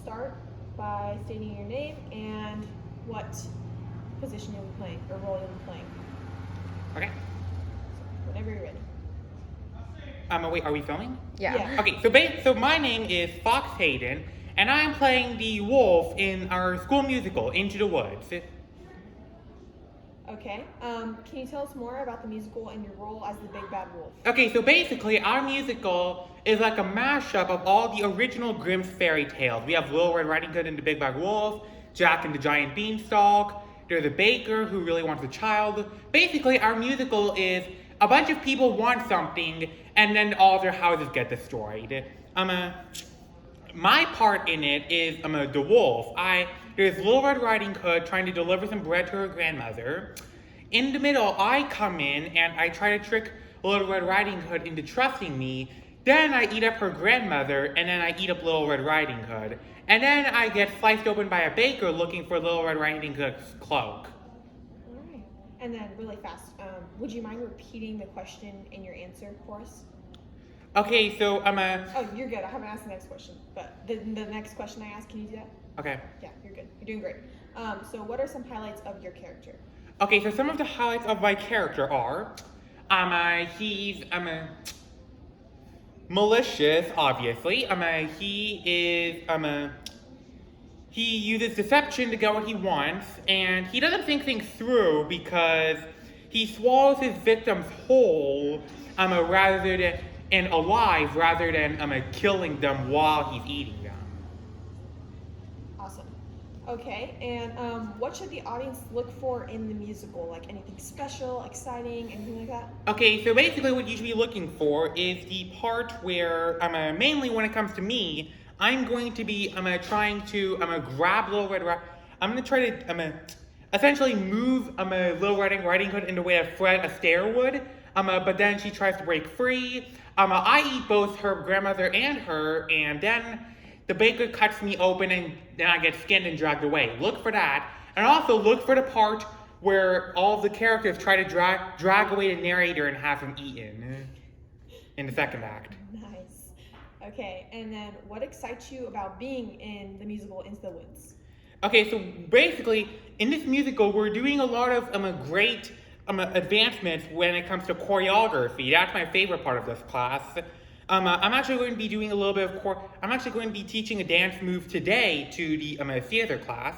start by stating your name and what position you'll be playing, or role you'll be playing. Okay. So, whenever you're ready. Wait, are we filming? Yeah. Okay, so my name is Fox Haden, and I'm playing the wolf in our school musical, Into the Woods. Okay. Can you tell us more about the musical and your role as the big bad wolf? Okay, so basically, our musical is like a mashup of all the original Grimm's fairy tales. We have Little Red Riding Hood and the Big Bad Wolf, Jack and the Giant Beanstalk, there's a baker who really wants a child. Basically, our musical is a bunch of people want something, and then all their houses get destroyed. My part in it is the wolf. There's Little Red Riding Hood trying to deliver some bread to her grandmother. In the middle, I come in and I try to trick Little Red Riding Hood into trusting me. Then I eat up her grandmother, and then I eat up Little Red Riding Hood. And then I get sliced open by a baker looking for Little Red Riding Hood's cloak. Alright. And then, really fast, would you mind repeating the question and your answer for us? Okay, so Oh, you're good. I haven't asked the next question. But the next question I asked, can you do that? Okay. Yeah, you're good. You're doing great. So what are some highlights of your character? Okay, so some of the highlights of my character are, he's, malicious, obviously. He uses deception to get what he wants, and he doesn't think things through because he swallows his victims whole, rather than, and alive, rather than, killing them while he's eating them. Awesome. Okay, and what should the audience look for in the musical? Like anything special, exciting, anything like that? Okay, so basically what you should be looking for is the part where, mainly when it comes to me, I'm going to be, trying to, grab Little Red Riding. I'm going to try to, essentially move, Little Red Riding Hood in the way that Fred Astaire would, but then she tries to break free. I eat both her grandmother and her, and then the baker cuts me open, and then I get skinned and dragged away. Look for that. And also look for the part where all of the characters try to drag away the narrator and have him eaten in the second act. Nice. Okay, and then what excites you about being in the musical Into the Woods? Okay, so basically, in this musical, we're doing a lot of great advancements when it comes to choreography. That's my favorite part of this class. I'm actually going to be doing a little bit of I'm actually going to be teaching a dance move today to the theater class.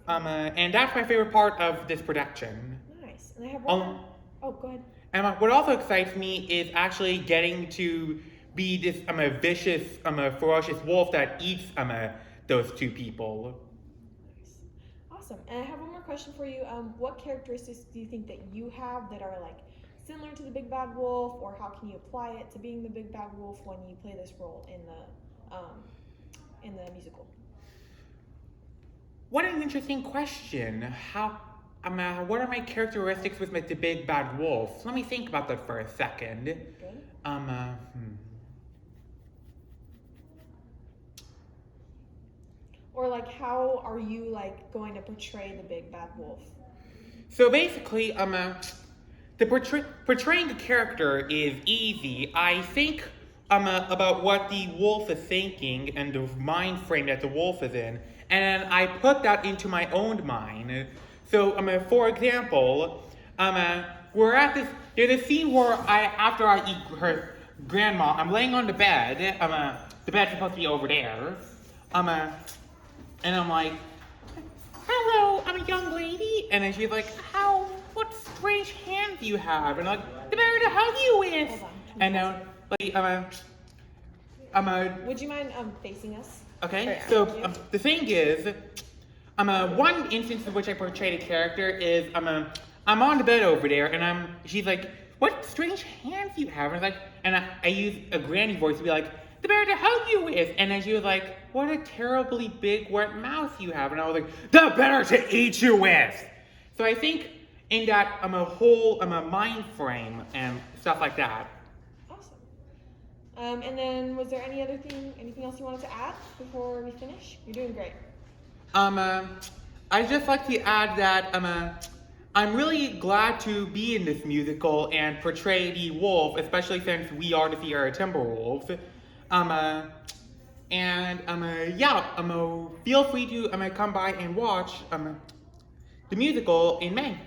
And that's my favorite part of this production. Nice. And I have one more. Oh, go ahead. And what also excites me is actually getting to be this vicious, ferocious wolf that eats those two people. Nice. Awesome. And I have one more question for you. What characteristics do you think that you have that are like similar to the Big Bad Wolf, or how can you apply it to being the Big Bad Wolf when you play this role in the musical? What an interesting question. What are my characteristics with the Big Bad Wolf? Let me think about that for a second. Good. Or like, how are you like going to portray the Big Bad Wolf? So basically, portraying the character is easy. I think about what the wolf is thinking and the mind frame that the wolf is in, and I put that into my own mind. So, for example, there's a scene where after I eat her grandma, I'm laying on the bed. The bed's supposed to be over there. And I'm like, hello, I'm a young lady. And then she's like, what strange hands you have? And I'm like, the better to hug you with. Hold on. And now, Would you mind facing us? okay, so the thing is, one instance in which I portrayed a character is, I'm on the bed over there, and she's like, what strange hands you have? And I use a granny voice to be like, the bear to hug you with. And then she was like, what a terribly big wet mouth you have. And I was like, the better to eat you with. So I think in that whole mind frame and stuff like that. Awesome. And then was there anything else you wanted to add before we finish? You're doing great. I'd just like to add that I'm really glad to be in this musical and portray the wolf, especially since we are the Sierra Timberwolves. And yeah, feel free to come by and watch the musical in May.